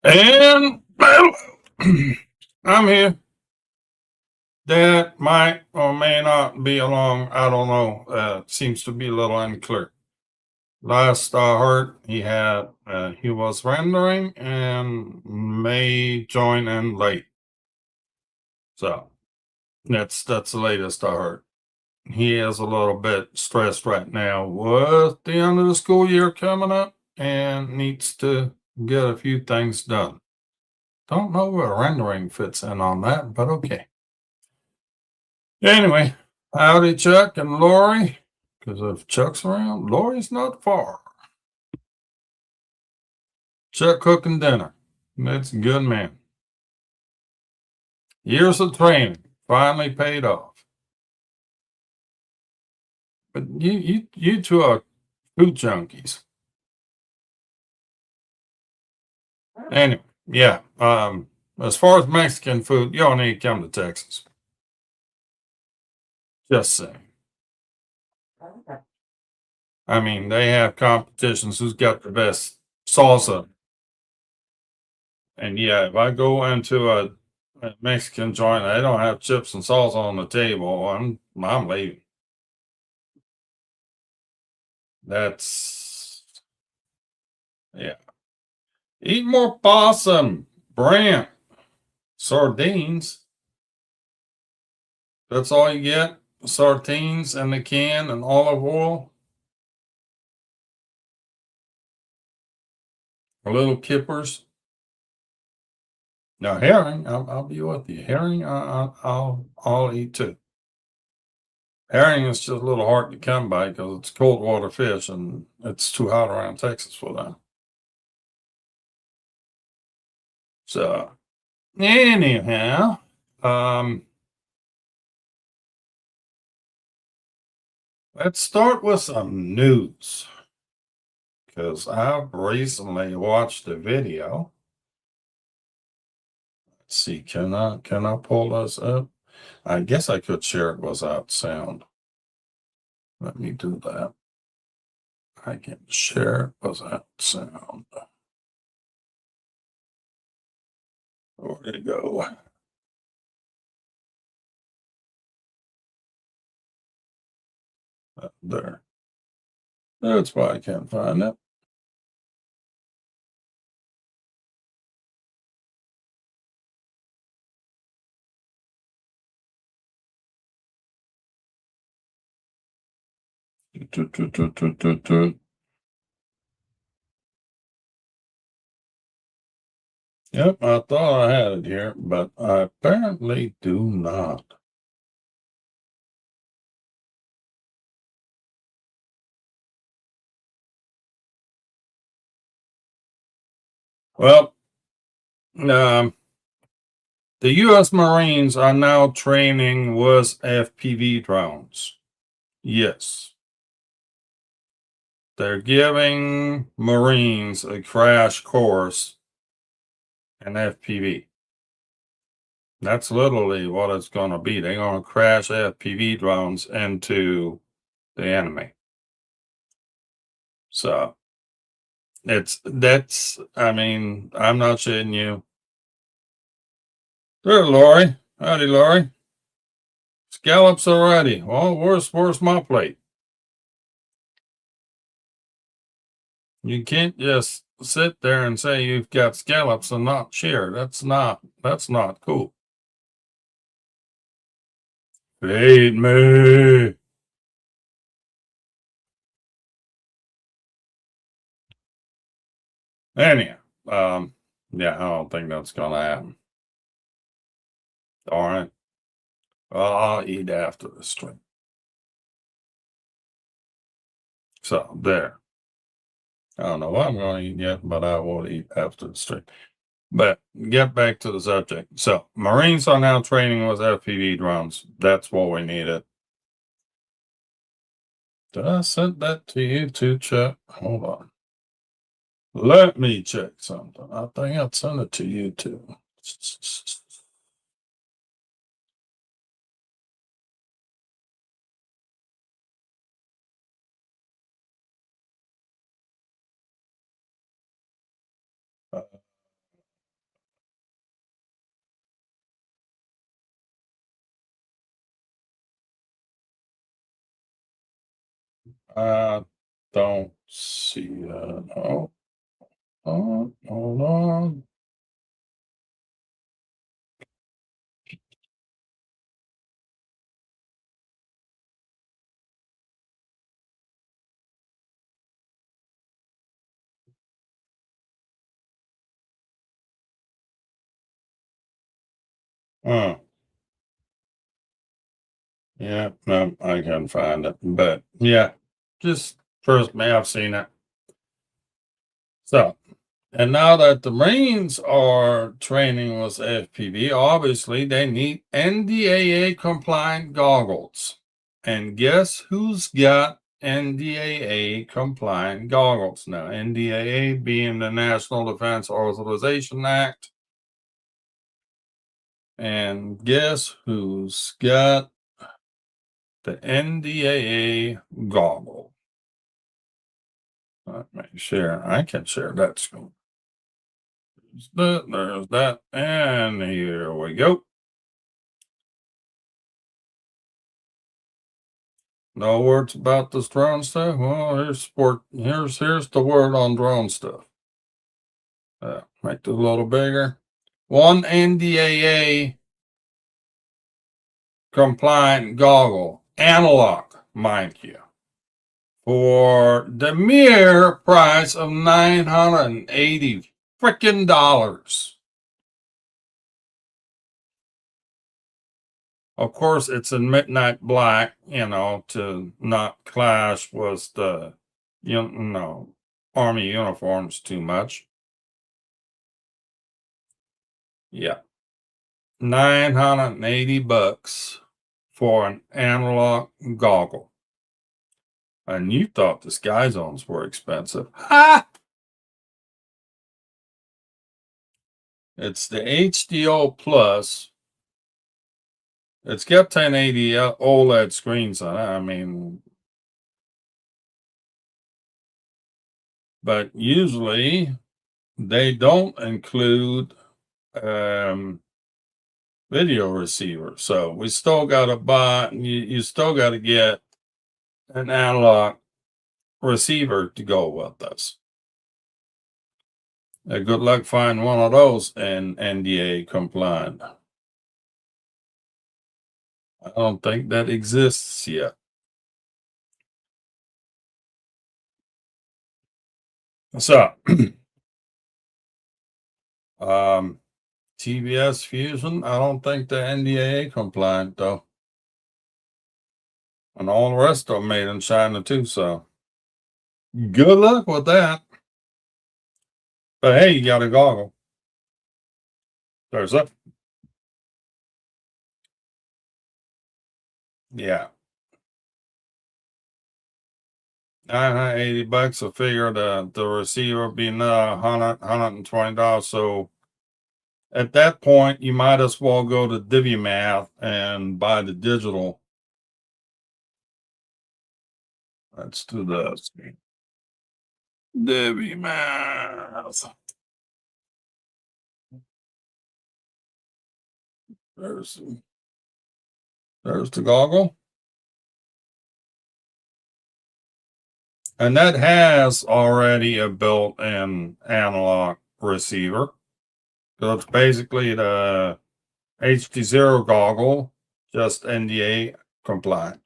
And I'm here. That might or may not be along. I don't know. Seems to be a little unclear. Last I heard, he was rendering and may join in late. So that's the latest I heard. He is a little bit stressed right now with the end of the school year coming up and needs to get a few things done. Don't know where rendering fits in on that, but okay. Anyway, howdy, Chuck and Lori. Because if Chuck's around, Lori's not far. Chuck cooking dinner. That's a good man. Years of training finally paid off. But you two are food junkies. Anyway, yeah. As far as Mexican food, y'all need to come to Texas. Just saying. I mean, they have competitions who's got the best salsa. And yeah, if I go into a Mexican joint, they don't have chips and salsa on the table. I'm leaving. That's yeah. Eat more possum, Brant, sardines. That's all you get. Sardines in the can and olive oil. A little kippers. Now herring, I'll be with you. Herring, I'll eat too. Herring is just a little hard to come by because it's cold water fish and it's too hot around Texas for that. So anyhow, um, let's start with some news because I've recently watched a video. Let's see, can I pull this up? I guess I could share it without sound. Let me do that. I can share it without sound. Where'd it go? There. That's why I can't find it. Yep, I thought I had it here, but I apparently do not. Well, um, the U.S. Marines are now training with FPV drones. Yes, they're giving Marines a crash course in FPV. That's literally what it's going to be. They're going to crash FPV drones into the enemy. So I mean, I'm not shitting you. There, Lori. Howdy, Lori. Scallops already. Well, where's my plate? You can't just sit there and say you've got scallops and not share. That's not cool. Feed me. Anyhow, yeah, I don't think that's gonna happen. All right. Well, I'll eat after the stream. So there. I don't know what I'm going to eat yet, but I will eat after the stream. But get back to the subject. So Marines are now training with FPV drones. That's what we needed. Did I send that to you too, Chuck? Hold on. Let me check something. I think I sent it to you too. I don't see that. Hold on. Oh, yeah, no, I can't find it. But yeah, just first me, I've seen it. So, and now that the Marines are training with FPV, obviously they need NDAA compliant goggles. And guess who's got NDAA compliant goggles now? NDAA being the National Defense Authorization Act. And guess who's got the NDAA goggle? Let me share. I can share that screen. There's that. And here we go. No words about this drone stuff. Well, here's sport. Here's the word on drone stuff. Make it a little bigger. One NDAA compliant goggle, analog, mind you, for the mere price of $980 freaking dollars. Of course, it's in midnight black, to not clash with the, army uniforms too much. Yeah, $980 for an analog goggle. And you thought the Sky Zones were expensive. Ha! It's the HDO Plus. It's got 1080 OLED screens on it. I mean, but usually they don't include video receiver. So we still got to buy, you still got to get an analog receiver to go with this. Good luck finding one of those in NDA compliant. I don't think that exists yet. So, TBS Fusion, I don't think they're NDAA compliant though. And all the rest of them made in China too, so good luck with that. But hey, you got a goggle. There's it. Yeah. $980. I figure the receiver being $120. So at that point, you might as well go to DiviMath and buy the digital. Let's do this. DiviMath. There's the goggle. And that has already a built-in analog receiver. So it's basically the HD0 goggle, just NDA compliant.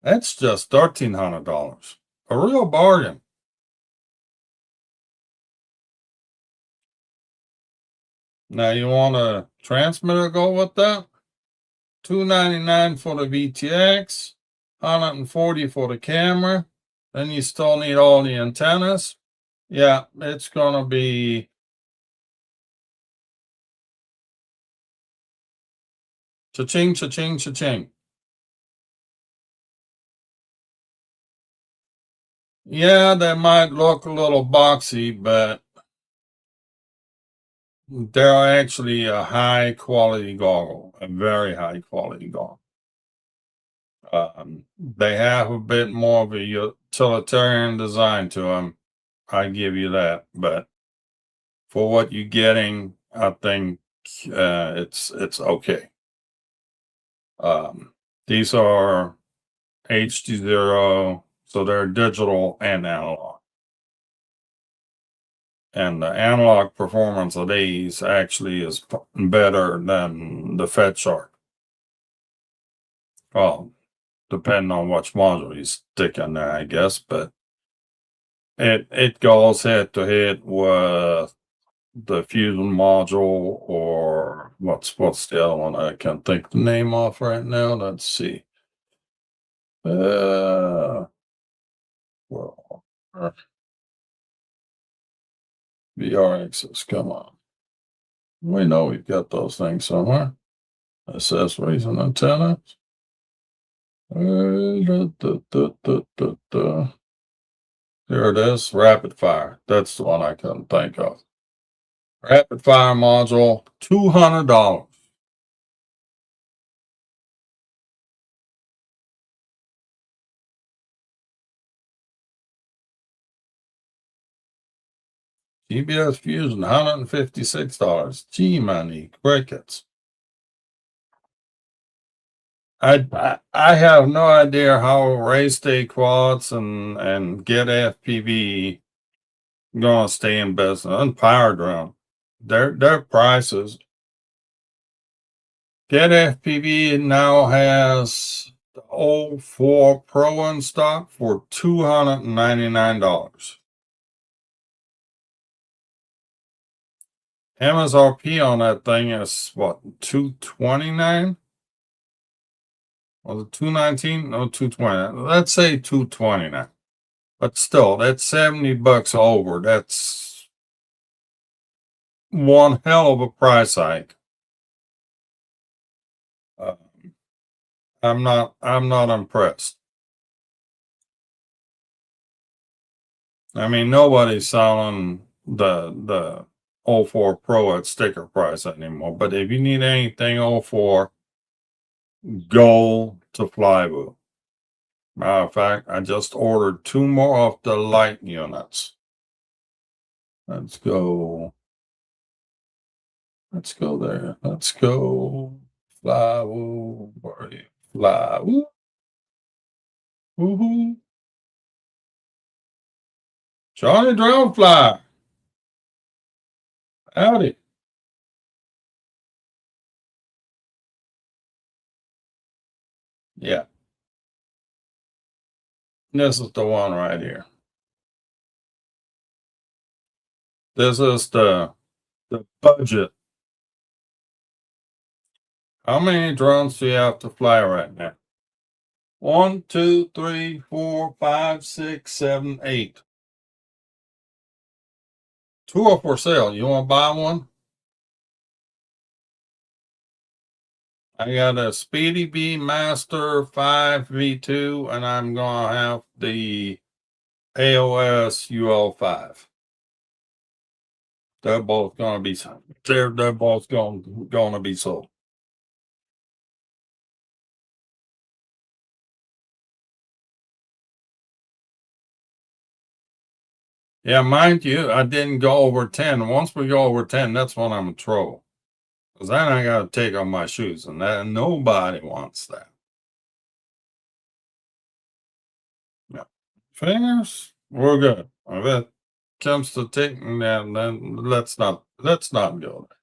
That's just $1,300. A real bargain. Now you want a transmitter go with that? $299 for the VTX, $140 for the camera. Then you still need all the antennas. Yeah, it's gonna be cha-ching, cha-ching, cha-ching. Yeah, they might look a little boxy, but they're actually a high quality goggle, a very high quality goggle. They have a bit more of a utilitarian design to them. I give you that, but for what you're getting, I think it's okay. These are HD0, so they're digital and analog. And the analog performance of these actually is better than the FetShark. Well, depending on which module you stick in there, I guess, but it goes head to head with the Fusion module, or what's the other one? I can't think the name off right now. Let's see. Well, VRXs, come on. We know we've got those things somewhere. Accessories and antennas. There it is. Rapid fire. That's the one I couldn't think of. Rapid fire module, $200. GBS Fusion, $156. Gee, money, crickets. I have no idea how race day quads and get FPV gonna stay in business, and power drone. Their prices. Get FPV now has the 04 Pro in stock for $299. MSRP on that thing is what, 229? Was it 219? No, 220. Let's say 229. But still, that's $70 over. That's one hell of a price hike. Uh, I'm not impressed. I mean, nobody's selling the 04 Pro at sticker price anymore. But if you need anything 04, go to Flybu. Matter of fact, I just ordered 2 more of the light units. Let's go. Let's go there. Let's go. Flybu. Where are you? Flybu. Woohoo. Johnny Dragonfly. Howdy. Yeah. This is the one right here. This is the budget. How many drones do you have to fly right now? 1, 2, 3, 4, 5, 6, 7, 8. 2 are for sale. You want to buy one? I got a Speedy Bee Master 5 V2, and I'm going to have the AOS UL5. They're both going to be they're both going to be sold. Yeah, mind you, I didn't go over 10. Once we go over 10, that's when I'm in trouble. Because then I got to take off my shoes, and that nobody wants that. Yeah. Fingers, we're good. If it comes to taking that, then let's not go there.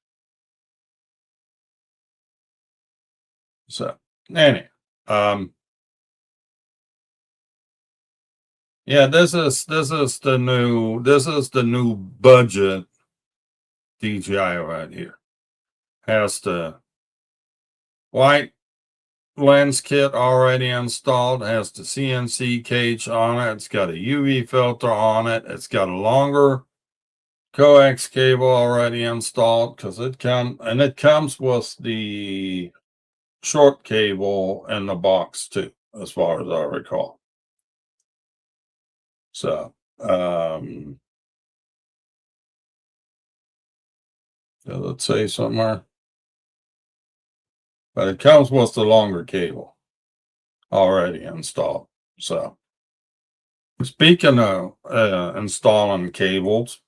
So, anyway, yeah, this is the new budget DJI right here. Has the white lens kit already installed, has the CNC cage on it, it's got a UV filter on it, it's got a longer coax cable already installed because it comes with the short cable in the box too, as far as I recall. So let's say somewhere. But it comes with the longer cable already installed. So speaking of installing cables,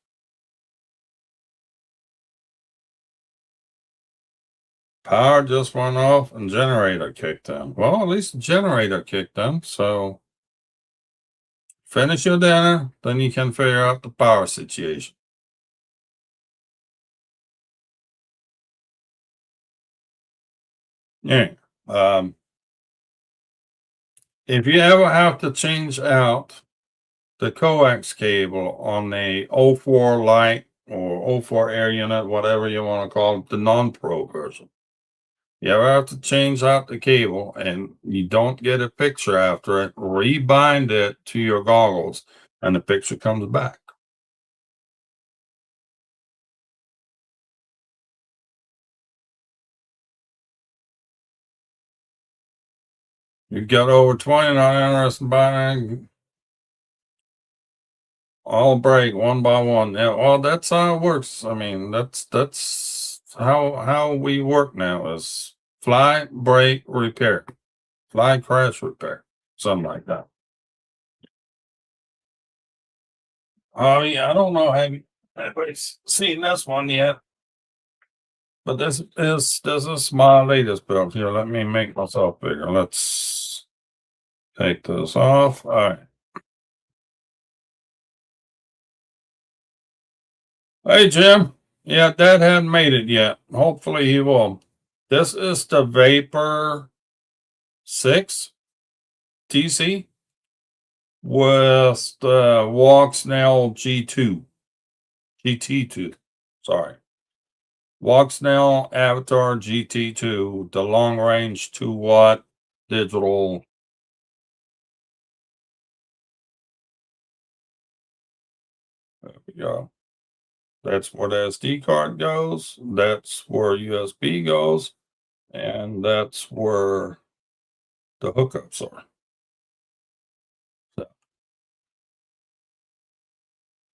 Power just went off and generator kicked in. Well, at least the generator kicked in, so finish your dinner, then you can figure out the power situation. Yeah. If you ever have to change out the coax cable on the 04 light or 04 air unit, whatever you want to call it, the non-pro version, you ever have to change out the cable and you don't get a picture after it, rebind it to your goggles and the picture comes back. You got over 20, not interested in buying, all break one by one. Yeah, well, that's how it works. I mean, that's how we work now is fly, break, repair. Fly, crash, repair. Something like that. Oh yeah, I don't know have anybody's seen this one yet, but this is my latest build. Here, let me make myself bigger. Let's take this off. All right. Hey Jim. Yeah, Dad hadn't made it yet. Hopefully he will. This is the Vapor 6 TC with the Walksnail G2. GT2. Sorry. Walksnail Avatar GT2, the long range 2-watt digital. There we go. That's where the SD card goes. That's where USB goes. And that's where the hookups are. So,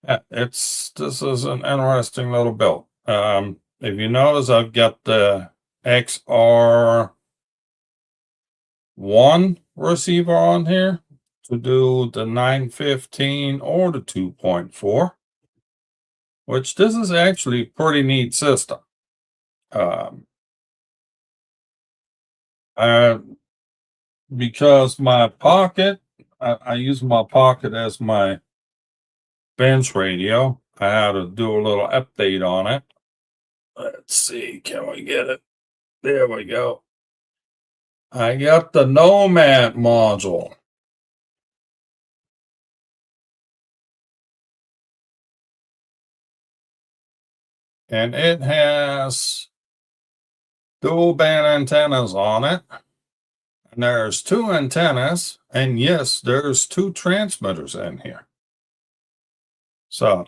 yeah, this is an interesting little build. If you notice, I've got the XR1 receiver on here to do the 915 or the 2.4, which this is actually a pretty neat system. Um, because my pocket, I use my pocket as my bench radio. I had to do a little update on it. Let's see, can we get it? There we go. I got the Nomad module. And it has dual band antennas on it. And there's two antennas. And yes, there's two transmitters in here. So,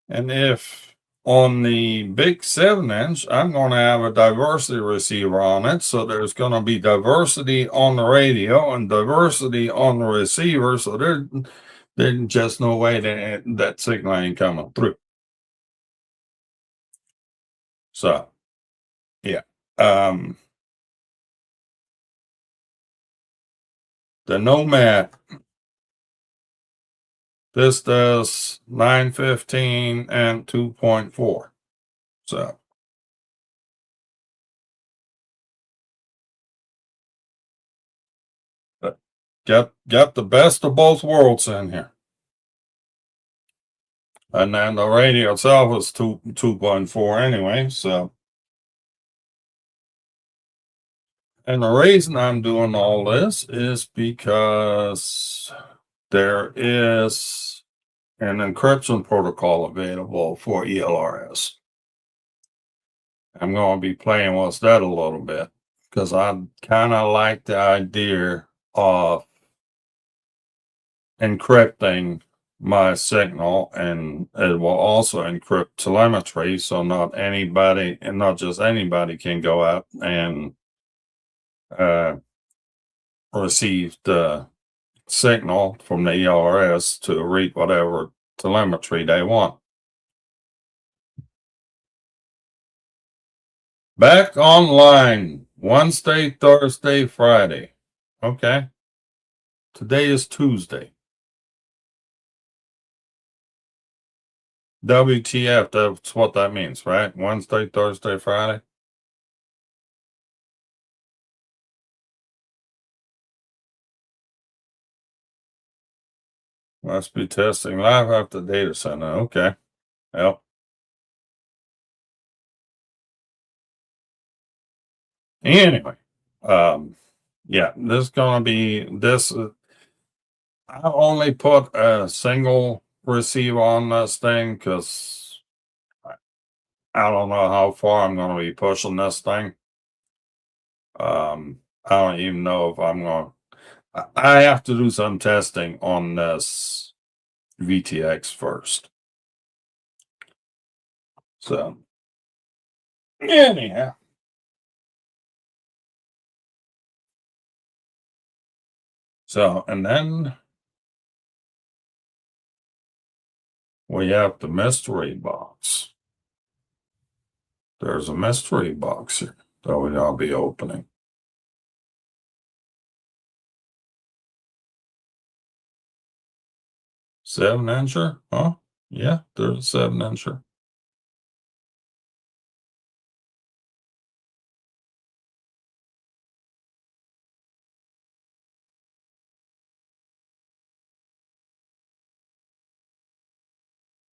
and if on the big 7-inch, I'm going to have a diversity receiver on it. So there's going to be diversity on the radio and diversity on the receiver. So there's just no way that signal ain't coming through. So, yeah. The Nomad, this does 915 and 2.4. So, got the best of both worlds in here. And then the radio itself is 2.4 anyway. So, and the reason I'm doing all this is because there is an encryption protocol available for ELRS. I'm going to be playing with that a little bit because I kind of like the idea of encrypting my signal, and it will also encrypt telemetry, so not anybody, and not just anybody, can go out and receive the signal from the ELRS to read whatever telemetry they want. Back online Wednesday, Thursday, Friday. Okay. Today is Tuesday. WTF, that's what that means, right? Wednesday, Thursday, Friday. Must be testing live after data center. Okay. Yep. Anyway, yeah, this is gonna be this. I only put a single receiver on this thing because I don't know how far I'm gonna be pushing this thing. I don't even know if I'm gonna. I have to do some testing on this VTX first. So anyhow, so and then we have the mystery box. There's a mystery box here that I'll be opening. 7-incher? Huh? Yeah, there's a 7-incher.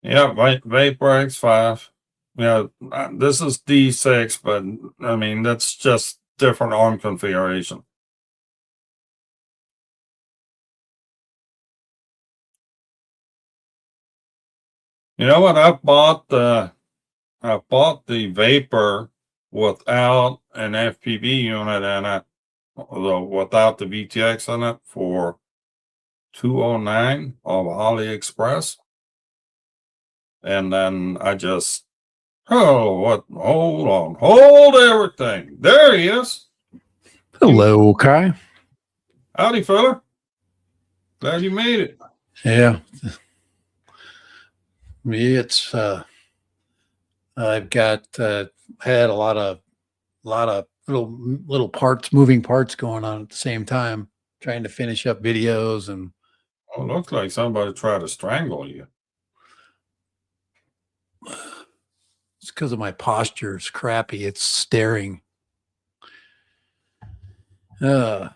Yeah, Vapor X5. Yeah, this is D6, but I mean, that's just different arm configuration. You know what? I bought the Vapor without an FPV unit in it, although without the VTX in it for 209 of AliExpress. And then I just, oh, what? Hold on. Hold everything. There he is. Hello, Kai. Howdy, fella. Glad you made it. Yeah. Me, it's I've got had a lot of little parts, moving parts going on at the same time, trying to finish up videos, and Oh, looks like somebody tried to strangle you. it's because of my posture. It's crappy. It's staring. But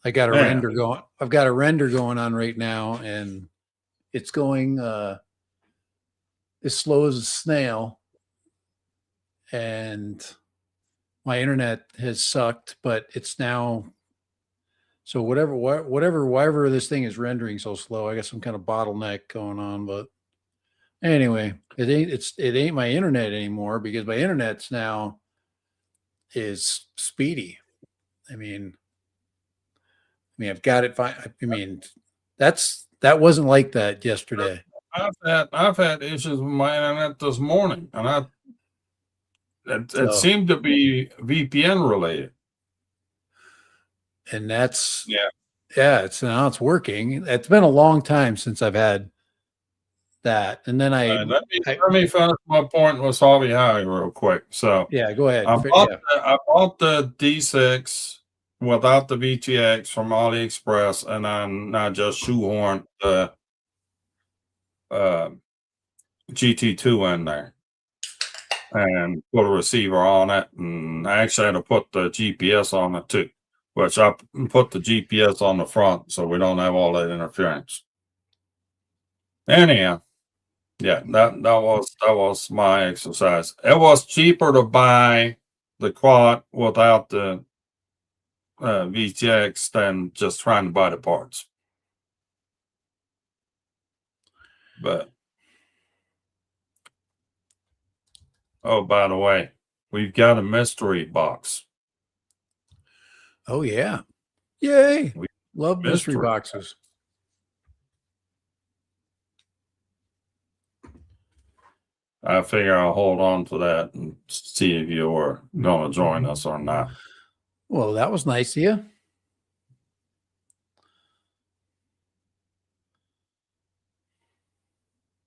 I got a Man, render going. I've got a render going on right now, and it's going as slow as a snail. And my internet has sucked, but it's now so whatever this thing is rendering so slow. I got some kind of bottleneck going on, but anyway, it ain't my internet anymore because my internet's now is speedy. I mean, I've got it fine. I mean, that wasn't like that yesterday. I've had issues with my internet this morning, and it So, seemed to be VPN related. and that's Yeah. yeah, now it's working. It's been a long time since I've had that, and then Let me finish my point with Harvey High real quick. So yeah, go ahead. I bought the D6 without the VTX from AliExpress, and then I just shoehorned the uh, GT2 in there and put a receiver on it. And I actually had to put the GPS on it too, which I put the GPS on the front so we don't have all that interference. Anyhow, yeah, that was my exercise. It was cheaper to buy the quad without the VTX than just trying to buy the parts. But oh, by the way, we've got a mystery box. Oh yeah, yay! We Love mystery boxes. I figure I'll hold on to that and see if you're going to join us or not. Well, that was nice of you.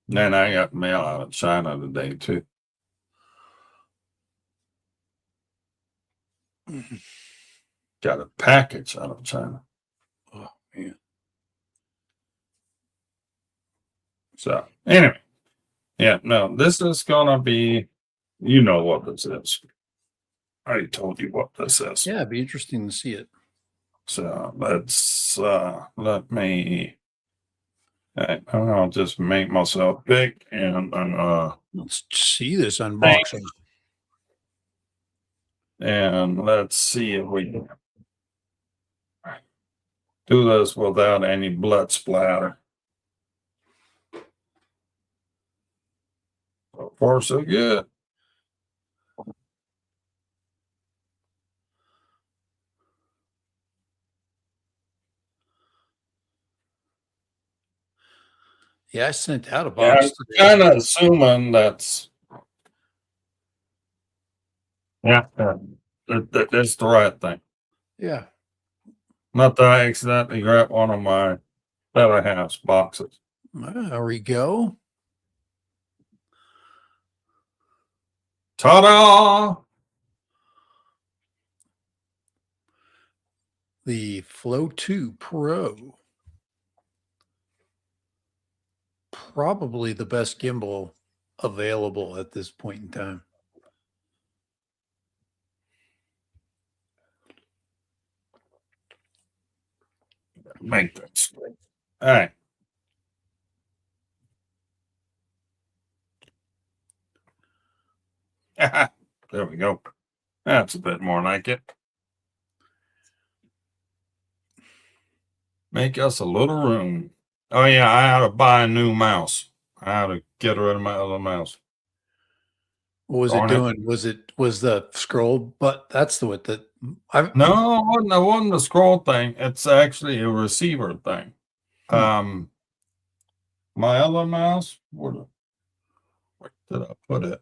Then I got mail out of China today too. Got a package out of China. Oh man, So anyway, yeah, no, this is gonna be, you know what this is. I already told you what this is. Yeah, it'd be interesting to see it. So let me, I'll just make myself big Let's see this unboxing. and let's see if we can do this without any blood splatter. So far, so good. Yeah, I sent out a Yeah, box I'm today. kind of assuming that's that's the right thing. Yeah. Not that I accidentally grabbed one of my Better House boxes. There we go. Ta-da! The Flow 2 Pro. Probably the best gimbal available at this point in time. Make that straight. All right. There we go. That's a bit more like it. Make us a little room. Oh yeah, I had to buy a new mouse. I had to get rid of my other mouse. What was Darn it it. doing? Was the scroll, but that's the what that I've No, it wasn't a scroll thing. It's actually a receiver thing. Hmm. My other mouse, where did I put it?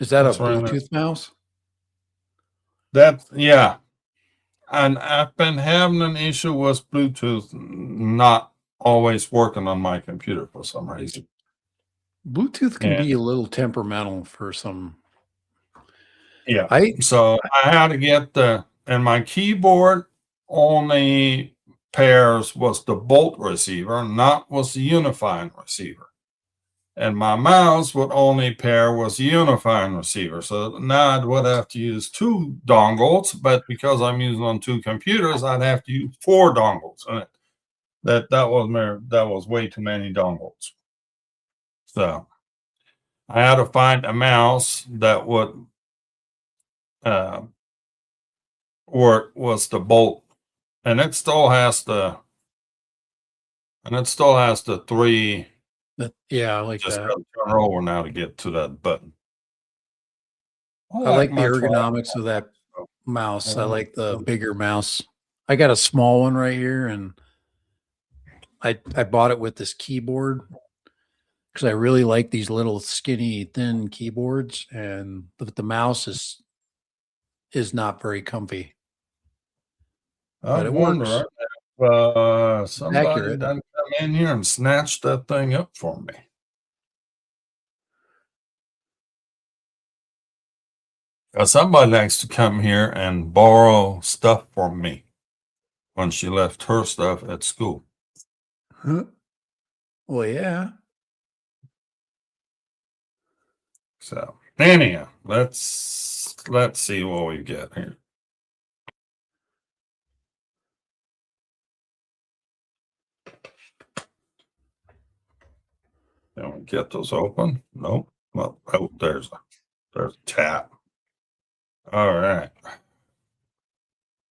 Is that a It's right there. Bluetooth mouse? Yeah. And I've been having an issue with Bluetooth not always working on my computer for some reason. Bluetooth can Yeah. be a little temperamental for some. Yeah. I So I had to get and my keyboard only pairs was the bolt receiver, not was the unifying receiver. And my mouse would only pair was the unifying receiver. So now I would have to use two dongles, but because I'm using on two computers, I'd have to use four dongles. And that was way too many dongles. So I had to find a mouse that would uh, work was the bolt, and it still has the three. yeah, I like Just that. got to turn over now to get to that button. I like the my ergonomics of that mouse. I Oh, like the bigger mouse. I got a small one right here, and I bought it with this keyboard because I really like these little skinny thin keyboards, and the mouse is not very comfy, I but it wonder works. if It's somebody accurate. done come in here and snatched that thing up for me. Somebody likes to come here and borrow stuff from me when she left her stuff at school. Huh? Well, yeah. So anyhow, let's see what we get here. Can we get those open? Nope. Well, oh, there's a tap. All right.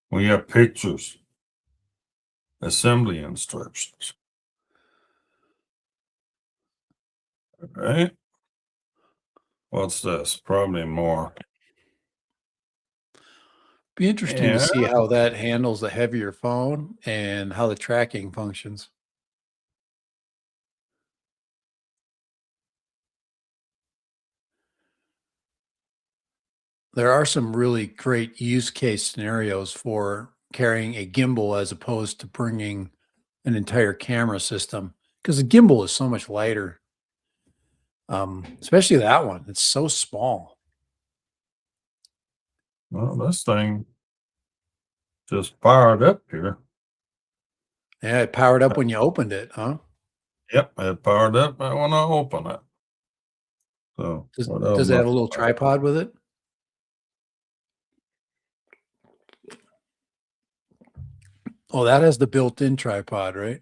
We have pictures, assembly instructions. All right. What's this? Probably more. Be interesting to Yeah. see how that handles a heavier phone and how the tracking functions. There are some really great use case scenarios for carrying a gimbal as opposed to bringing an entire camera system because the gimbal is so much lighter. Especially that one. It's so small. Well, this thing just fired up here. Yeah, it powered up when you opened it, huh? Yep, it powered up when I open it. So what else Does it have a must little I have? tripod with it? Oh, that has the built-in tripod, right?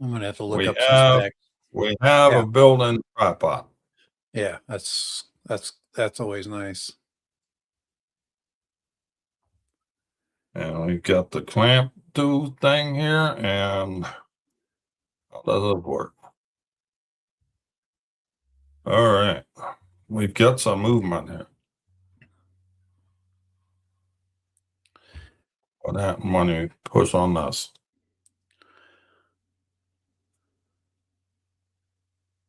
I'm gonna have to look We up some have specs. we have Yeah, a built-in tripod. yeah, that's always nice. And we've got the clamp tool thing here, and how does it work? All right, we've got some movement here. What happened when you push on this?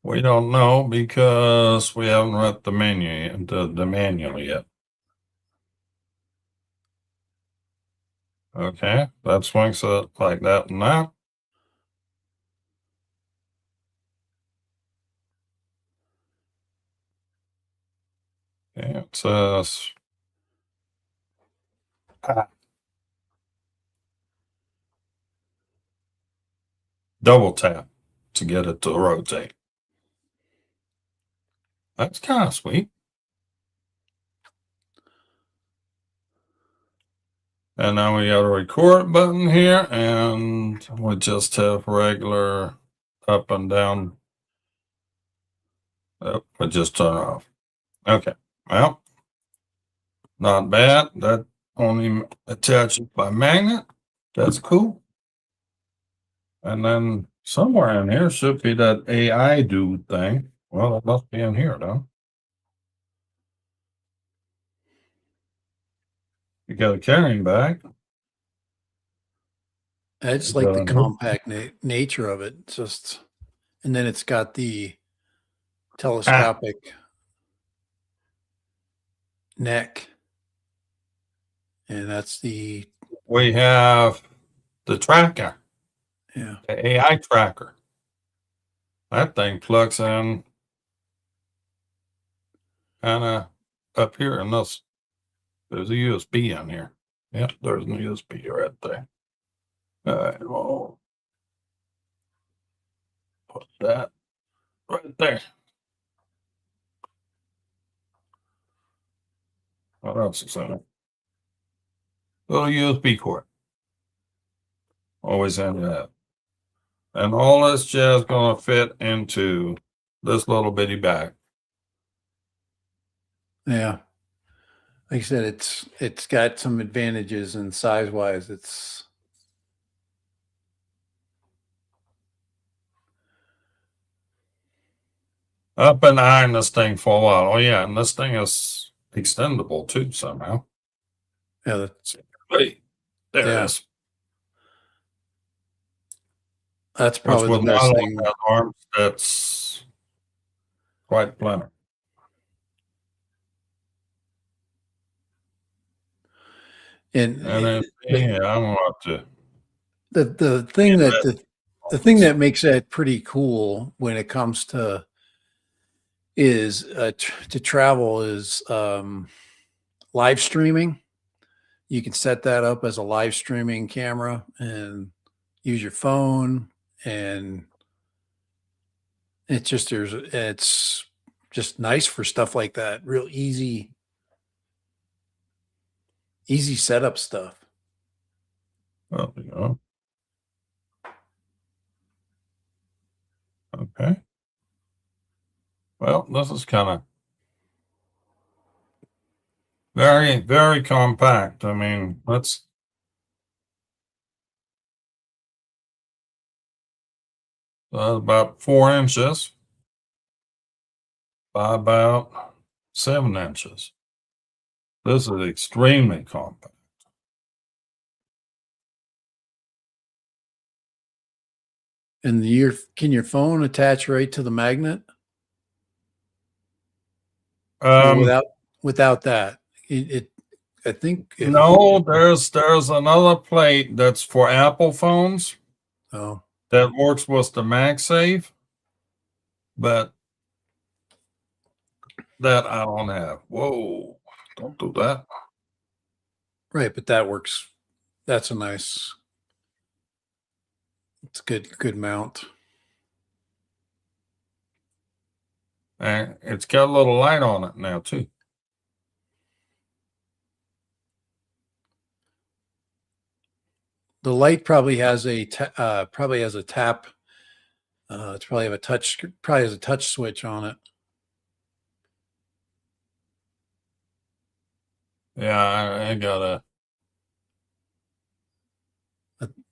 We don't know because we haven't read the menu, the manual yet. Okay, that swings it like that and that. Okay, it says double tap to get it to rotate. That's kind of sweet. And now we got a record button here, and we just have regular up and down. Oh, we just turn off. Okay, well, not bad. That only attaches by magnet. That's cool. And then somewhere in here should be that AI dude thing. Well, it must be in here, though. You got a carrying bag. I just You like got the a note. compact nature of it. Just and then it's got the Ah, telescopic neck, and that's the we have the tracker, yeah. the AI tracker. That thing plugs in kind of up here in this. There's a USB in here. Yep, there's a USB right there. All right, well, put that right there. What else is in it? Little USB cord. Always in that. And all this jazz gonna fit into this little bitty bag. Yeah. Like I said, it's got some advantages and size wise. It's I've been eyeing this thing for a while. Oh yeah, and this thing is extendable too somehow. yeah, Hey, there it yeah. is. That's Which probably the with my best long thing. arms, that's quite plenty. And And then yeah, I don't know to the thing that the thing that makes that pretty cool when it comes to is to travel is live streaming. You can set that up as a live streaming camera and use your phone, and it's just nice for stuff like that. Real easy setup stuff. well, you know. Okay. Well, this is kind of very, very compact. I mean, that's about 4 inches by about 7 inches. This is extremely compact. And can your phone attach right to the magnet or Um, without that? It I think no, there's another plate that's for Apple phones oh that works with the MagSafe, but that I don't have. Whoa. Don't do that. Right, but that works. That's a nice. It's good mount. And it's got a little light on it now too. The light probably has a tap. It's probably have a touch. Probably has a touch switch on it. Yeah, I got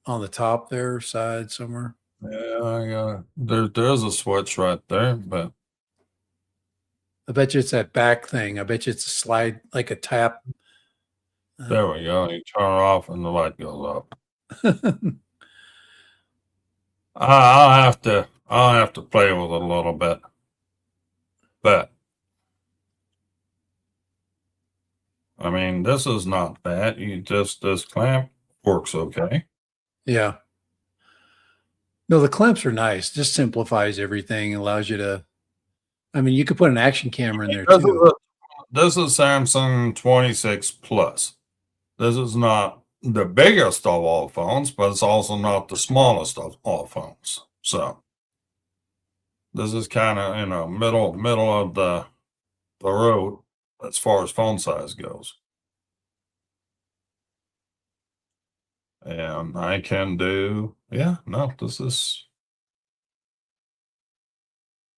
On the top there, side somewhere. I got there's a switch right there, but I bet you it's that back thing. I bet you it's a slide, like a tap. there we go. You turn it off and the light goes up. I'll have to play with it a little bit. But I mean, this is not bad. This clamp works okay. Yeah. No, the clamps are nice. Just simplifies everything. Allows you to. I mean, you could put an action camera in there too. This is Samsung 26 Plus. This is not the biggest of all phones, but it's also not the smallest of all phones. So this is kind of, middle of the road as far as phone size goes. And I can do,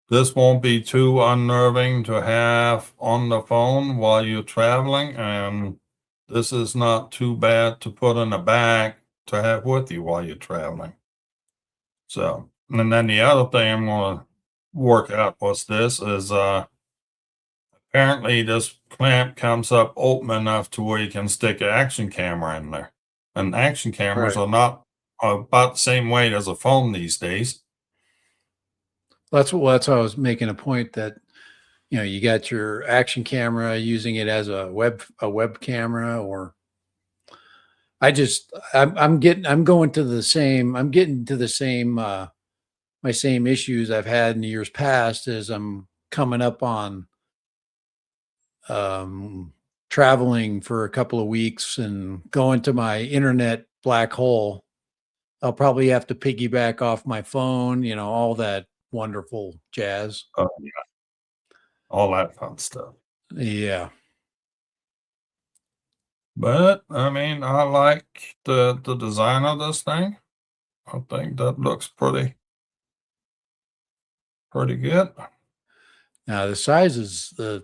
this won't be too unnerving to have on the phone while you're traveling, and this is not too bad to put in a bag to have with you while you're traveling. So, and then the other thing I'm going to work out what's this is, apparently this clamp comes up open enough to where you can stick an action camera in there. And action cameras Right. are about the same weight as a phone these days. That's what I was making a point that you got your action camera using it as a web camera, or I'm getting to the same my same issues I've had in years past as I'm coming up on traveling for a couple of weeks and going to my internet black hole. I'll probably have to piggyback off my phone, all that wonderful jazz. Yeah, all that fun stuff. Yeah. But I mean, I like the design of this thing. I think that looks pretty good. Now the size is the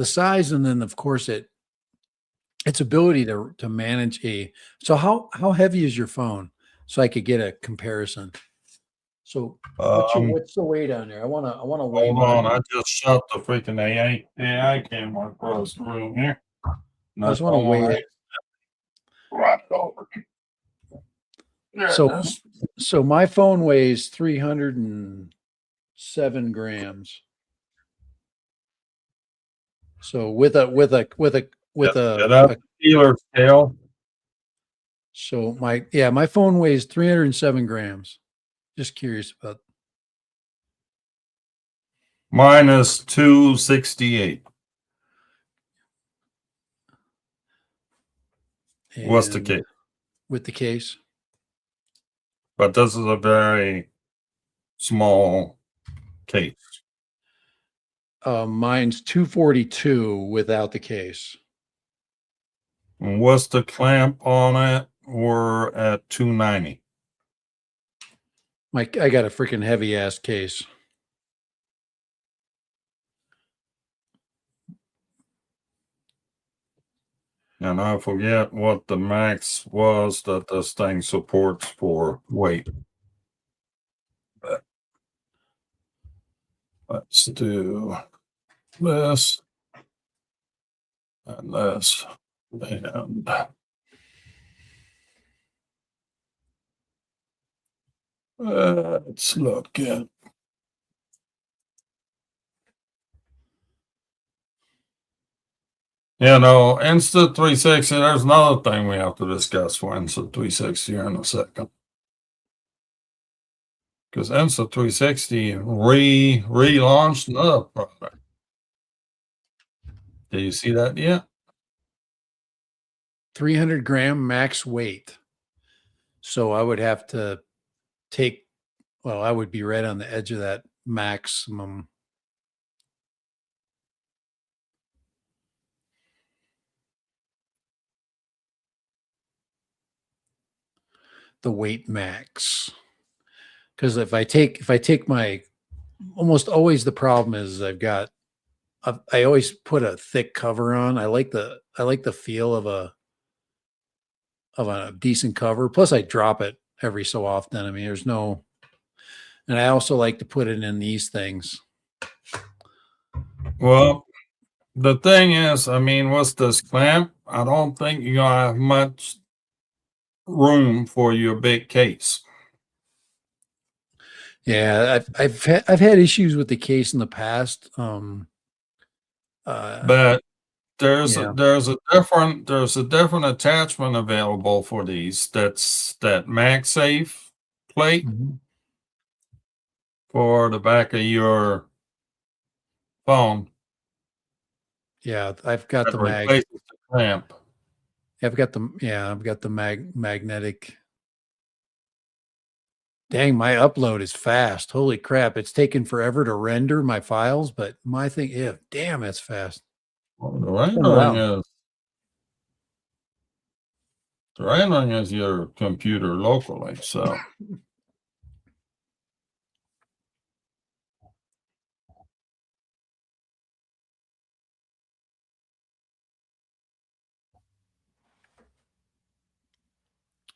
size, and then of course its ability to manage so how heavy is your phone? So I could get a comparison. So what's the weight on there? I wanna weigh Hold mine. on, I just shut the freaking AI camera across the room here. I just want to weigh it. Right over. So my phone weighs 307 grams. So with a dealer scale. So my phone weighs 307 grams. Just curious about. Mine is 268. What's the case? With the case. But this is a very small case. Mine's 242 without the case. And what's the clamp on it? We're at 290. I got a freaking heavy ass case. And I forget what the max was that this thing supports for weight. But let's do this and this. And let's look at. Insta360, there's another thing we have to discuss for Insta360 here in a second. Because Insta360 relaunched another product. Do you see that yet? 300-gram max weight. So I would have to take, well, I would be right on the edge of that maximum. The weight max. Because if I take my, almost always the problem is I always put a thick cover on. I like the feel of a decent cover. Plus I drop it every so often. I mean, there's no, and I also like to put it in these things. Well, the thing is, I mean, with this clamp, I don't think you're gonna have much room for your big case. Yeah, I've had issues with the case in the past. Uh, But yeah. there's a different attachment available for these. That's that MagSafe plate Mhm. for the back of your phone Yeah, I've got that the replaces the clamp. I've got the magnetic. Dang, my upload is fast. Holy crap. It's taken forever to render my files, but my thing, yeah, damn, it's fast. Well, Oh, wow. the rendering is your computer locally, so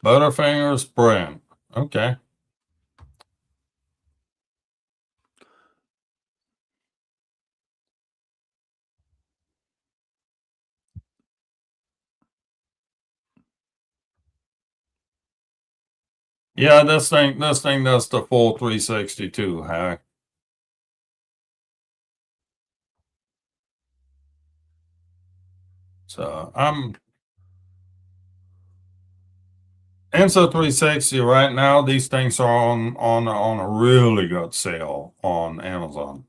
Butterfingers brand. Okay. Yeah, this thing does the full 362 hack. So I'm Insta 360 right now. These things are on a really good sale on Amazon.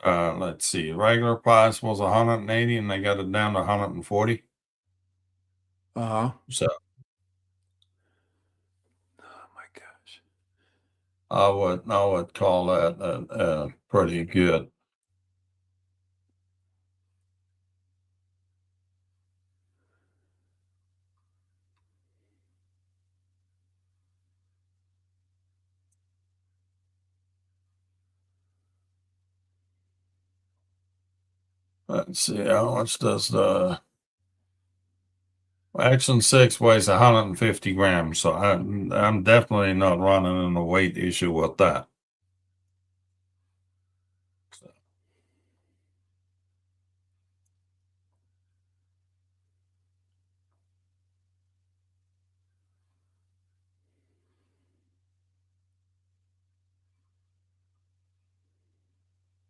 Let's see. Regular price was 180 and they got it down to 140. Uh-huh. So Oh my gosh. I would call that pretty good. Let's see, how much does the Action 6 weighs 150 grams, so I'm definitely not running into a weight issue with that. So,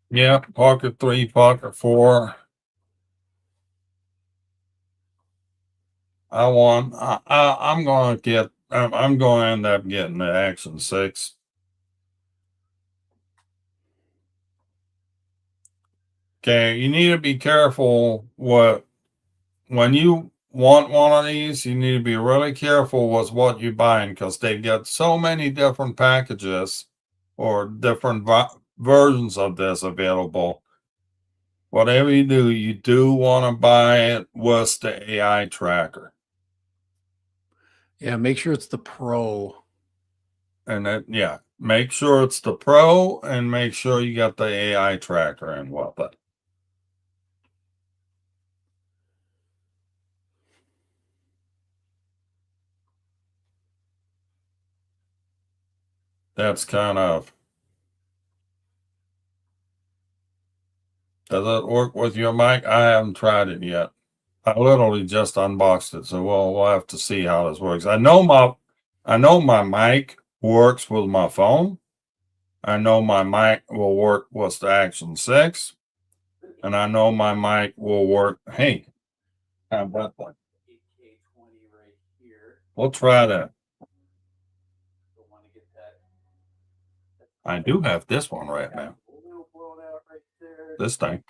yeah, Pocket 3, Pocket 4. I'm going to end up getting the Action 6. Okay, you need to be careful when you want one of these, you need to be really careful with what you're buying because they get so many different packages or different versions of this available. Whatever you do want to buy it with the AI tracker. Yeah, make sure it's the Pro. And yeah, make sure it's the Pro and make sure you got the AI tracker in with it. That's kind of, does it work with your mic? I haven't tried it yet. I literally just unboxed it, so we'll have to see how this works. I know my mic works with my phone. I know my mic will work with the Action 6. And I know my mic will work. Hey, how about that? We'll try that. I do have this one right now. This thing.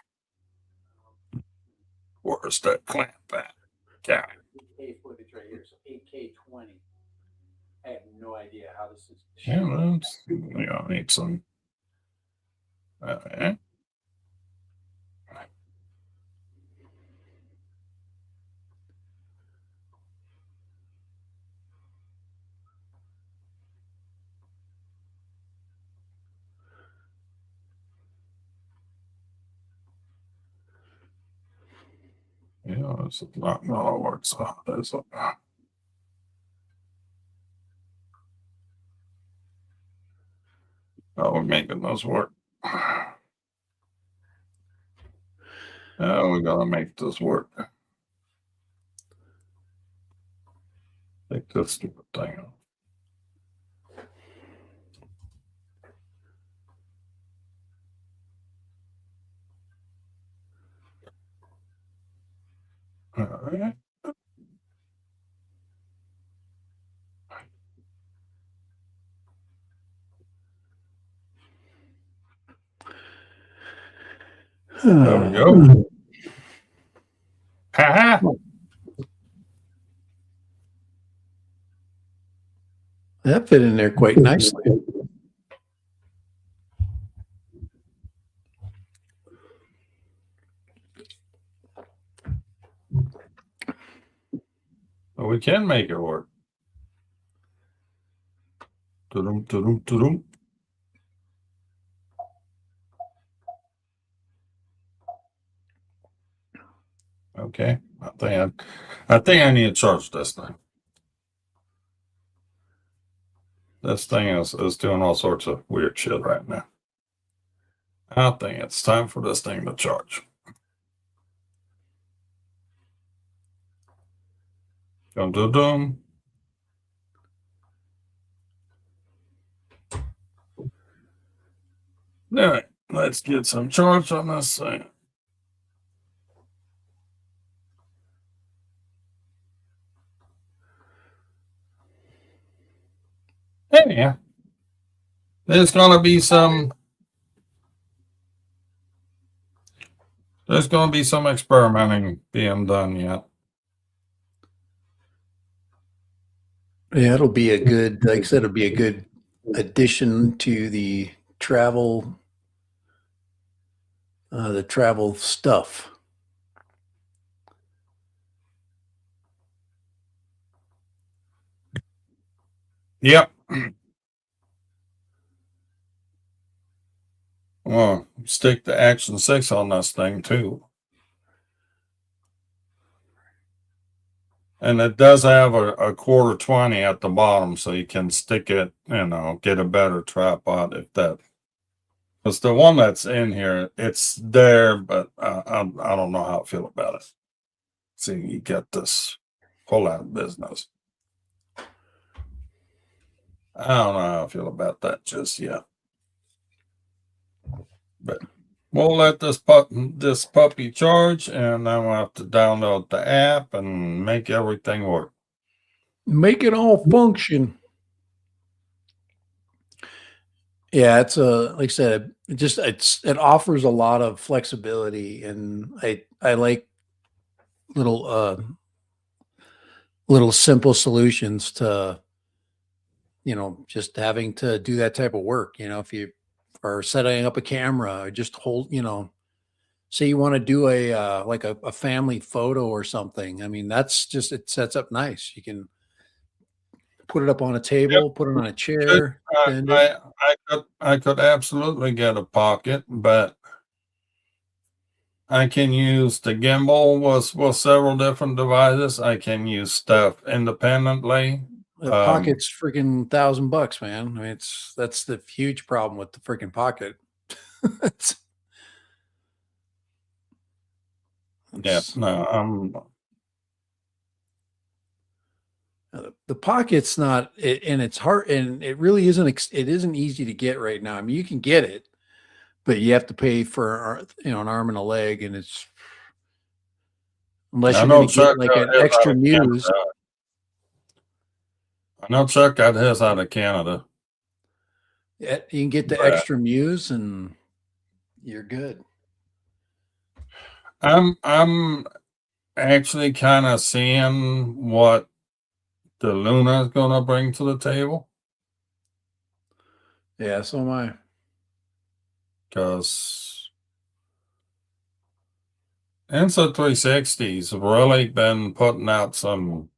Where's that clamp at? Yeah. 8K footage right here, so 8K 20. I have no idea how this is. Yeah, that's, we gonna need some. Okay. Yeah, it's not gonna work. So there's a. Oh, we're making those work. Oh, we gotta make this work. Take this stupid thing off. All right. There we go. Ha ha. That fit in there quite nicely. Well, we can make it work. Tudum, tudum, tudum. Okay, I think I need to charge this thing. This thing is doing all sorts of weird shit right now. I think it's time for this thing to charge. Dum dum dum. All right, let's get some charge on this thing. Yeah, there's gonna be some. There's gonna be some experimenting being done yet. Yeah, it'll be a good, like I said, it'll be a good addition to the travel stuff. Yep. Well, stick the Action 6 on this thing too. And it does have a quarter 20 at the bottom, so you can stick it, get a better tripod if that. Because the one that's in here, it's there, but I don't know how I feel about it. See, you get this pull out business. I don't know how I feel about that just yet. But we'll let this puppy charge, and then we'll have to download the app and make everything work. Make it all function. Yeah, it's like I said, it offers a lot of flexibility, and I like little little simple solutions to just having to do that type of work. If you are setting up a camera, or just hold, say you want to do a like a family photo or something. I mean, that's just it sets up nice. You can put it up on a table, put it on a chair, bend it. I could absolutely get a pocket, but I can use the gimbal with several different devices. I can use stuff independently. The pocket's freaking $1,000, man. I mean, that's the huge problem with the freaking pocket. It's- Yeah, it's- no, the pocket's not, and it's hard, and it really isn't. It isn't easy to get right now. I mean, you can get it, but you have to pay for an arm and a leg, and it's unless I you're know going to get Chuck like got an his out extra of muse. Canada. I know Chuck got his out of Canada. You can get the But extra muse, and. And, you're good. I'm actually kind of seeing what the Luna is going to bring to the table Yeah, so am I. because Insta 360's really been putting out some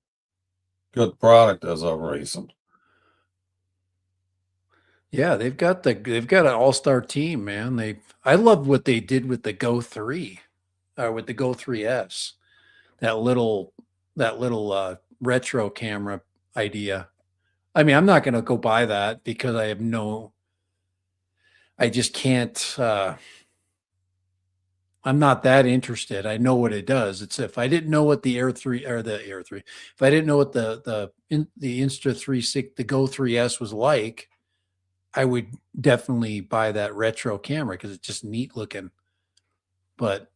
good product as of recent. Yeah, they've got an all-star team, man. I love what they did with the Go 3, with the Go 3S. That little retro camera idea. I mean, I'm not going to go buy that because I just can't I'm not that interested. I know what it does. It's if I didn't know what the Air 3 or the Air 3, if I didn't know what the Insta 360 the Go 3S was like, I would definitely buy that retro camera because it's just neat looking. But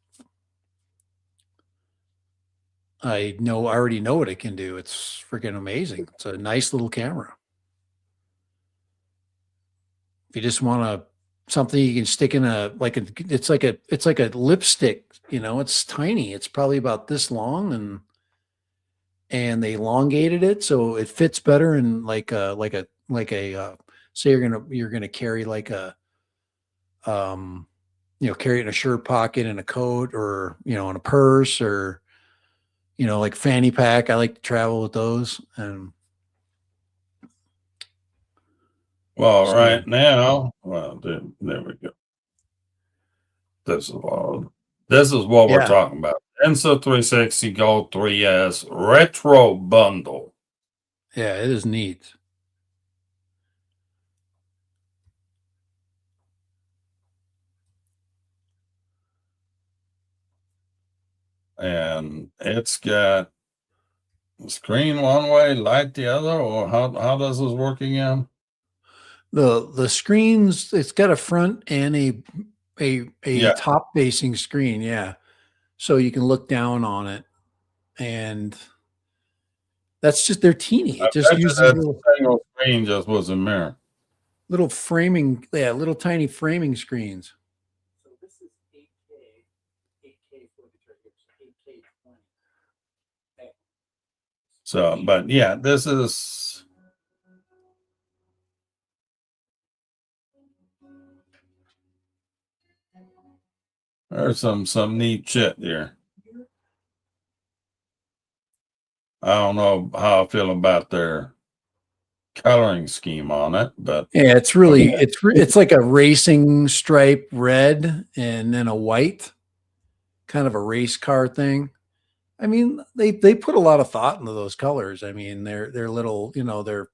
I already know what it can do. It's freaking amazing. It's a nice little camera. If you just want something you can stick in it's like a lipstick, it's tiny. It's probably about this long, and they elongated it so it fits better in say you're gonna carry like a carry it in a shirt pocket, in a coat, or in a purse, or like fanny pack. I like to travel with those. And Well, so right now, well, there we go. This is what we're yeah, talking about. Insta 360 Gold 3S Retro Bundle. yeah, it is neat. And it's got screen one way, light the other, or how does this work again? The screens, it's got a front and a Yeah, top facing screen, yeah. So you can look down on it, and that's just they're teeny. I It just bet you uses that single screen just was a mirror. little framing, yeah, little tiny framing screens. So this is 8K footage right here. So 8K 20. So, but yeah, this is there's some neat shit here. I don't know how I feel about their coloring scheme on it, but Yeah, it's okay. really it's like a racing stripe red and then a white, kind of a race car thing. I mean, they put a lot of thought into those colors. I mean, they're little, they're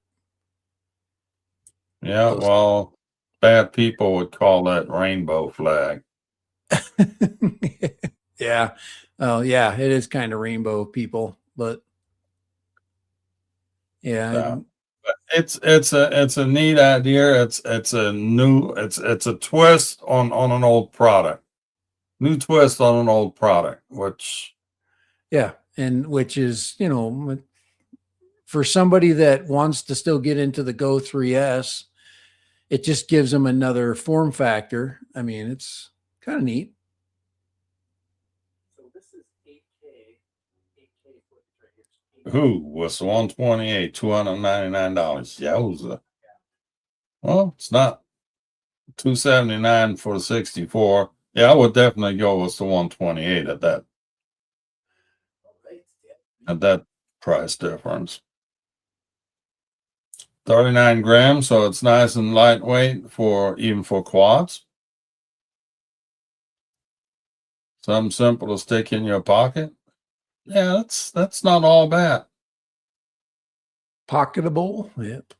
Yeah, those. well, bad people would call that rainbow flag. Yeah. Oh, yeah, it is kind of rainbow people, but yeah, So, but it's a neat idea. It's a twist on an old product. New twist on an old product, which yeah, and which is, for somebody that wants to still get into the Go 3S, it just gives them another form factor. I mean, it's kind of neat. So this is 8K footage right here. who was 128, $299. Yowza. Well, it's not 279 for the 64. Yeah, I would definitely go with the 128 at that price difference. 39 grams, so it's nice and lightweight even for quads. Something simple to stick in your pocket. Yeah, that's not all bad. Pocketable. Yep.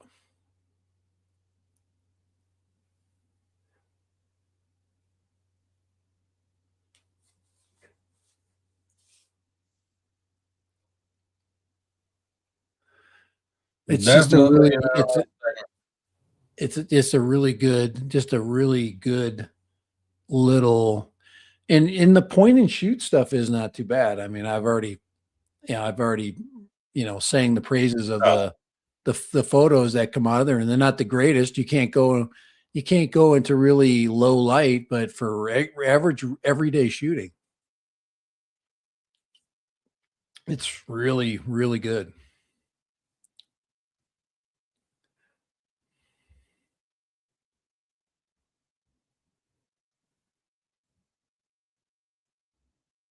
It's just a Definitely. really it's a really good, just a really good little, and the point and shoot stuff is not too bad. I mean, I've already sang the praises of the photos that come out of there, and they're not the greatest. You can't go into really low light, but for average everyday shooting. It's really, really good.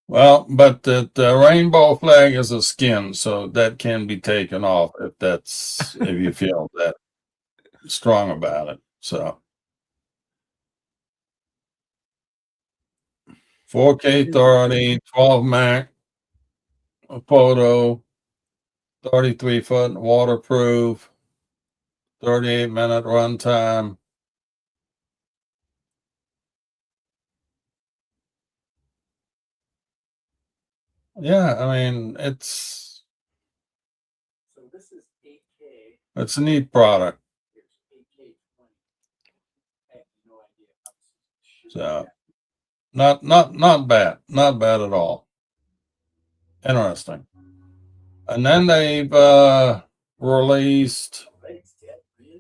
Well, but the rainbow flag is a skin, so that can be taken off if you feel that strong about it. So 4K 30, 12 Mac, a photo, 33-foot waterproof, 38-minute runtime. Yeah, I mean it's So this is 8K. a neat product. Here's 8K 20. I have no idea how this is. So not bad. Not bad at all. Interesting. And then they've released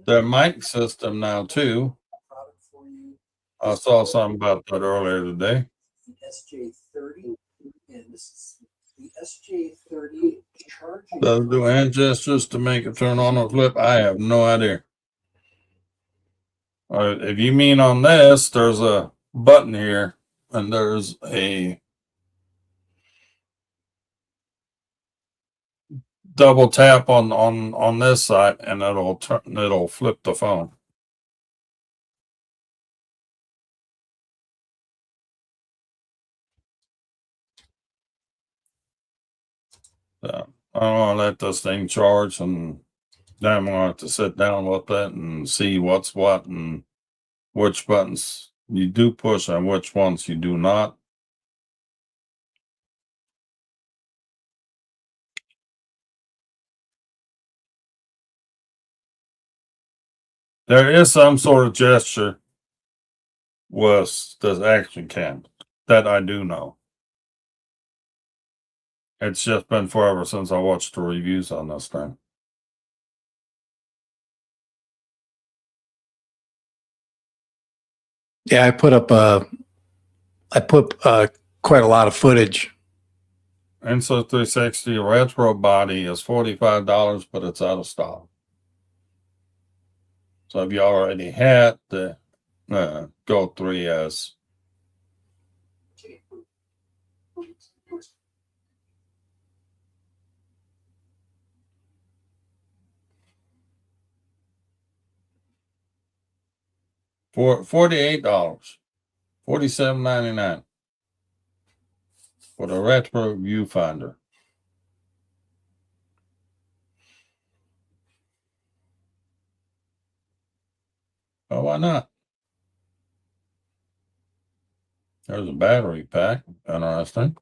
the mic system now too. I saw something about that earlier today. The SJ30, and this is the SJ30 charging. Does it do hand gestures to make it turn on or flip? I have no idea. If you mean on this, there's a button here, and there's a double tap on this side, and it'll flip the phone. So I'm gonna let this thing charge, and then I'm gonna have to sit down with it and see what's what and which buttons you do push and which ones you do not. There is some sort of gesture with this action cam that I do know. It's just been forever since I watched the reviews on this thing. Yeah, I put quite a lot of footage. Insert 360 retro body is $45, but it's out of stock. So if you already had the Go 3S, for $48, $47.99 for the retro viewfinder. Oh, why not? There's a battery pack. Interesting.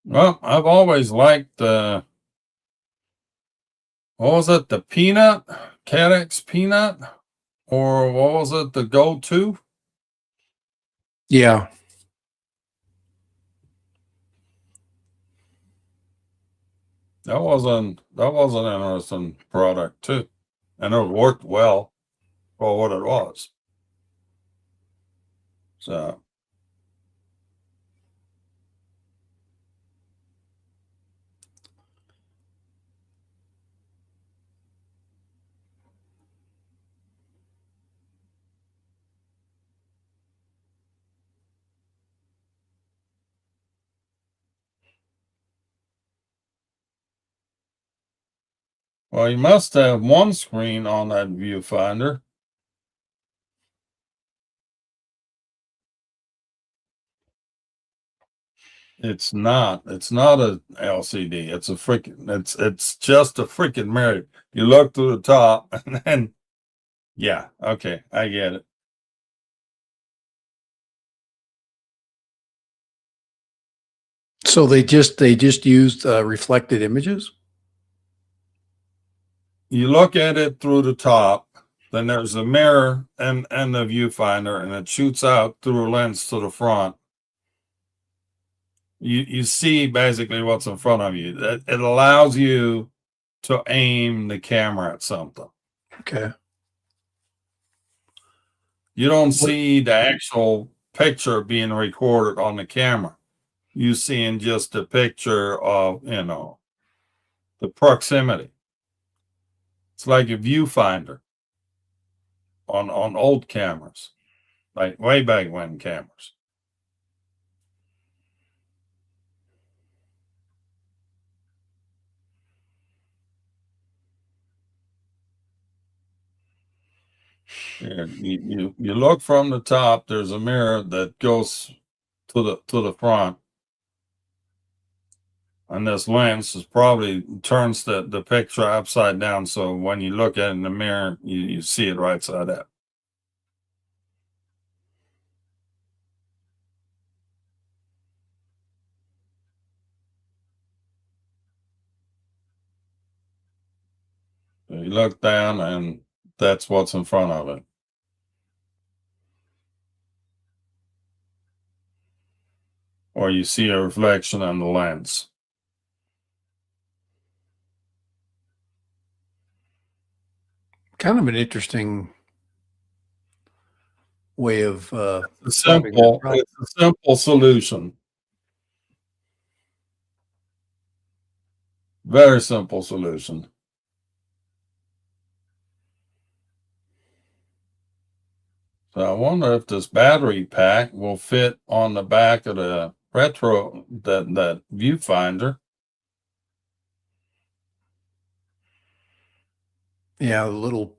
Well, I've always liked the, what was it, the Peanut? CADX Peanut? Or what was it, the Go 2? Yeah. That was an interesting product too. And it worked well for what it was. So well, you must have one screen on that viewfinder. It's not. It's not a LCD. It's a freaking. It's just a freaking mirror. You look through the top, and then, yeah, okay, I get it. So they just used reflected images. You look at it through the top, then there's a mirror and the viewfinder, and it shoots out through a lens to the front. You see basically what's in front of you. It allows you to aim the camera at something. Okay. You don't see the actual picture being recorded on the camera. You seeing just the picture of, the proximity. It's like a viewfinder on old cameras, like way back when cameras. Yeah, you look from the top. There's a mirror that goes to the front, and this lens is probably turns the picture upside down. So when you look at it in the mirror, you see it right side up. So you look down, and that's what's in front of it. Or you see a reflection on the lens. Kind of an interesting way of It's solving that simple. problem. It's a simple solution. Very simple solution. So I wonder if this battery pack will fit on the back of the retro that viewfinder. Yeah, a little.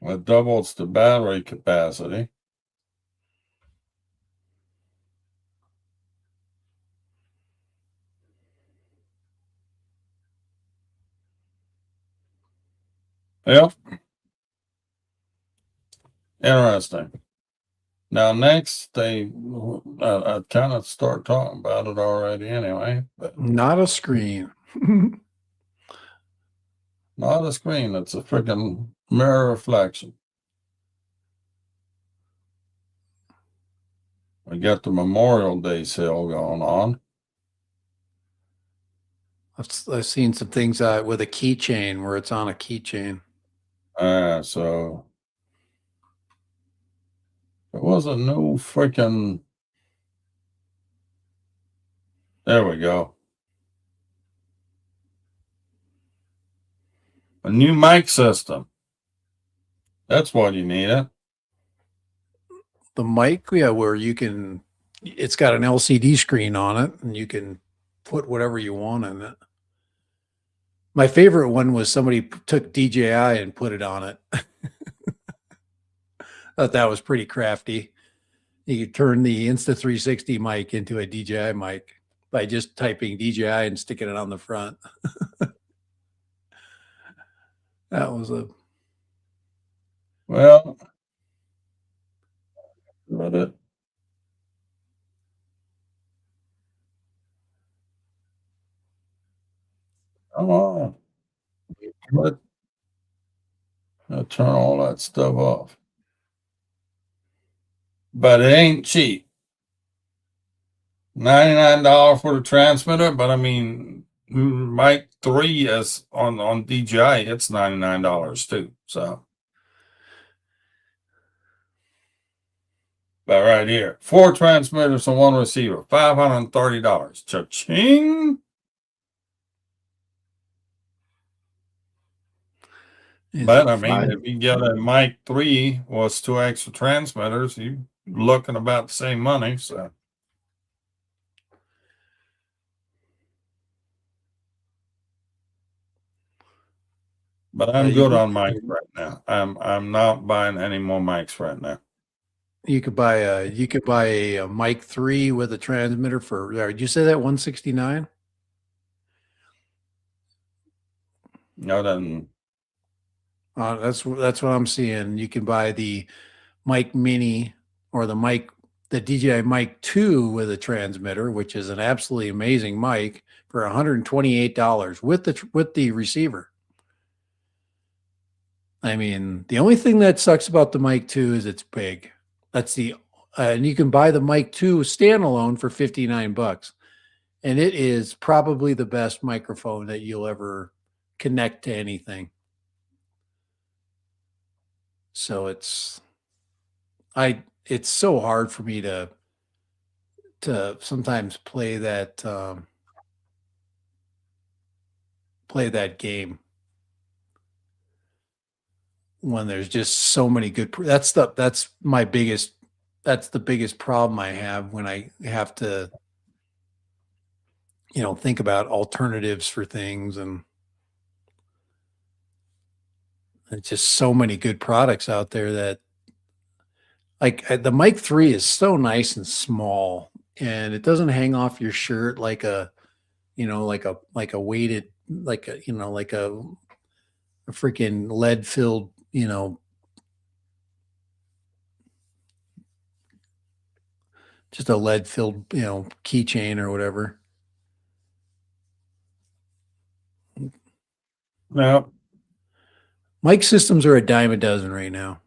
It doubles the battery capacity. Yep. Interesting. Now, next, I kind of start talking about it already anyway, but Not a screen. not a screen. It's a freaking mirror reflection. We got the Memorial Day sale going on. I've seen some things with a keychain where it's on a keychain. So it was a new freaking. There we go. A new mic system. That's what you needed. The mic, yeah, where it's got an LCD screen on it and you can put whatever you want in it. My favorite one was somebody took DJI and put it on it. Thought that was pretty crafty. You could turn the Insta360 mic into a DJI mic by just typing DJI and sticking it on the front. That was Well, let it. Come on. I'll turn all that stuff off. But it ain't cheap. $99 for the transmitter, but I mean, Mic 3 is on DJI, it's $99 too. So, but right here, 4 transmitters and 1 receiver, $530. Cha-ching! But I mean, if you get a Mic 3 was 2 extra transmitters, you're looking about the same money. So, but I'm good on mics right now. I'm not buying any more mics right now. You could buy a Mic 3 with a transmitter for. Did you say that 169? No, then. That's what I'm seeing. You can buy the Mic Mini or the DJI Mic 2 with a transmitter, which is an absolutely amazing mic for $128 with the receiver. I mean, the only thing that sucks about the mic 2 is it's big. That's the and you can buy the mic 2 standalone for $59. And it is probably the best microphone that you'll ever connect to anything. So it's so hard for me to sometimes play that game when there's just so many good that's the biggest problem I have when I have to think about alternatives for things, and there's just so many good products out there that the mic 3 is so nice and small, and it doesn't hang off your shirt like a weighted, like a freaking lead filled, just a lead filled, keychain or whatever. Now, Mic systems are a dime a dozen right now.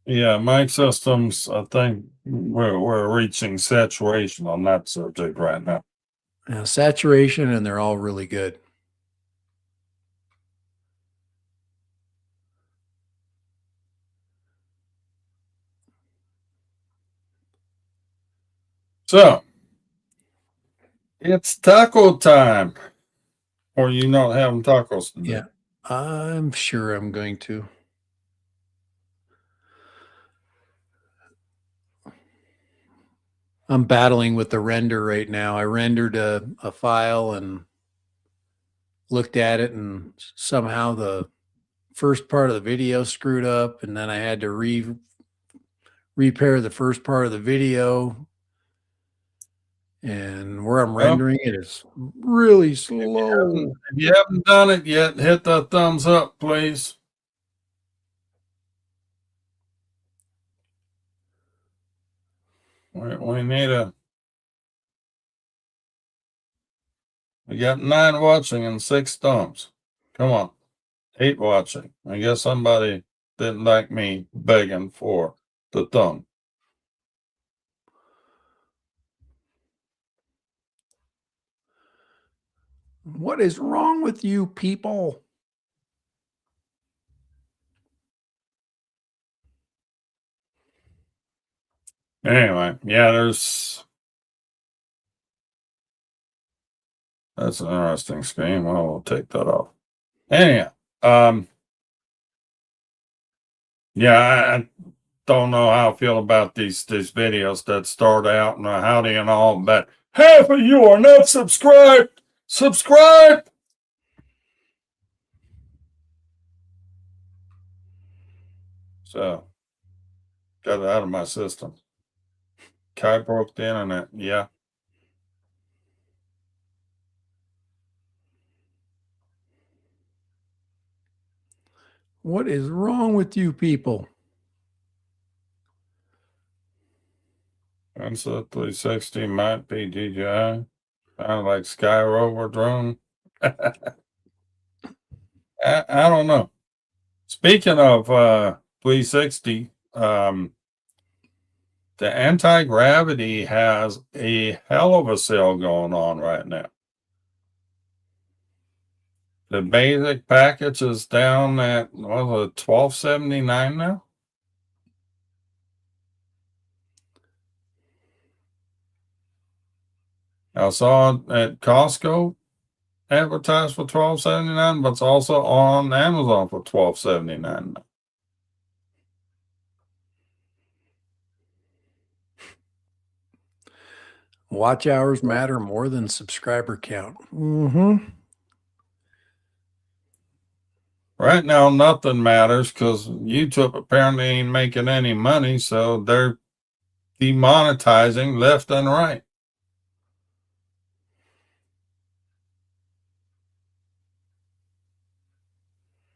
yeah, mic systems, I think we're reaching saturation on that subject right now. Saturation, and they're all really good. So, it's taco time. Or you not having tacos today? Yeah, I'm sure I'm going to. I'm battling with the render right now. I rendered a file and looked at it, and somehow the first part of the video screwed up, and then I had to repair the first part of the video. And where I'm rendering it is really slow. If you haven't done it yet, hit that thumbs up, please. We need we got 9 watching and 6 thumbs. Come on. 8 watching. I guess somebody didn't like me begging for the thumb. What is wrong with you people? Anyway, yeah, that's an interesting scheme. Well, we'll take that off. Anyhow, yeah, I don't know how I feel about these videos that start out and howdy and all, but half of you are not subscribed. Subscribe. So, got it out of my system. Kai broke the internet. Yeah. What is wrong with you people? Answer 360 might be DJI. Sound like Sky Rover drone. I don't know. Speaking of 360, the anti-gravity has a hell of a sale going on right now. The basic package is down at $12.79 now. I saw it at Costco advertised for $12.79, but it's also on Amazon for $12.79. Watch hours matter more than subscriber count. Right now, nothing matters because YouTube apparently ain't making any money, so they're demonetizing left and right.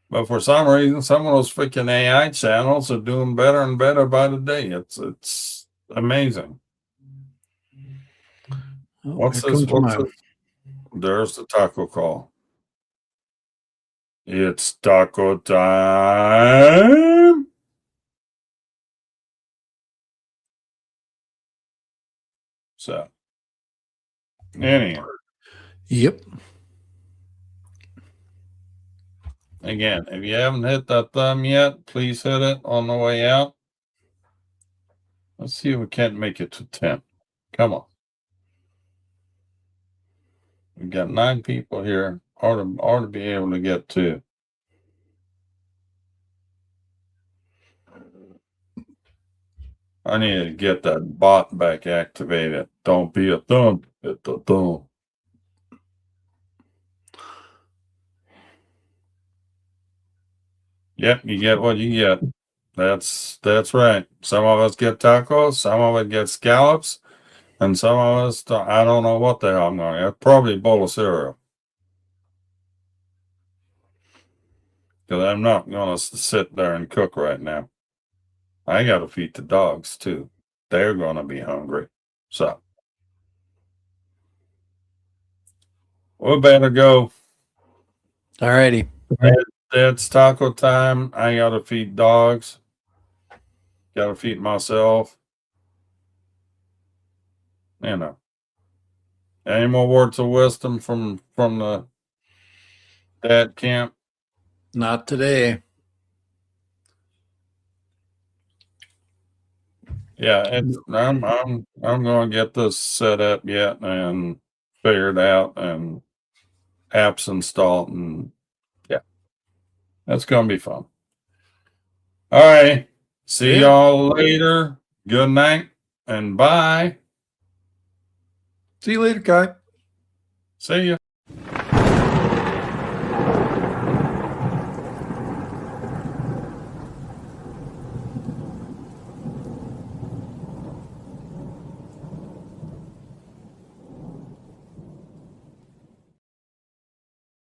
But for some reason, some of those freaking AI channels are doing better and better by the day. It's amazing. Oh, What's this? There's the taco call. It's taco time. So, anyhow, Yep. again, if you haven't hit that thumb yet, please hit it on the way out. Let's see if we can't make it to 10. Come on. We've got 9 people here. Ought to be able to get to. I need to get that bot back activated. Don't be a thumb. Hit the thumb. Yep, you get what you get. That's right. Some of us get tacos, some of it gets scallops, and some of us I don't know what the hell I'm going to get. Probably a bowl of cereal. Because I'm not going to sit there and cook right now. I got to feed the dogs too. They're going to be hungry. So we better go. All righty. It's taco time. I got to feed dogs. Got to feed myself. You know. Any more words of wisdom from the dad camp? Not today. Yeah, I'm going to get this set up yet and figured out and apps installed, and yeah, that's going to be fun. All right, see Yeah. y'all later. Good night and bye. See you later, Kai. See ya.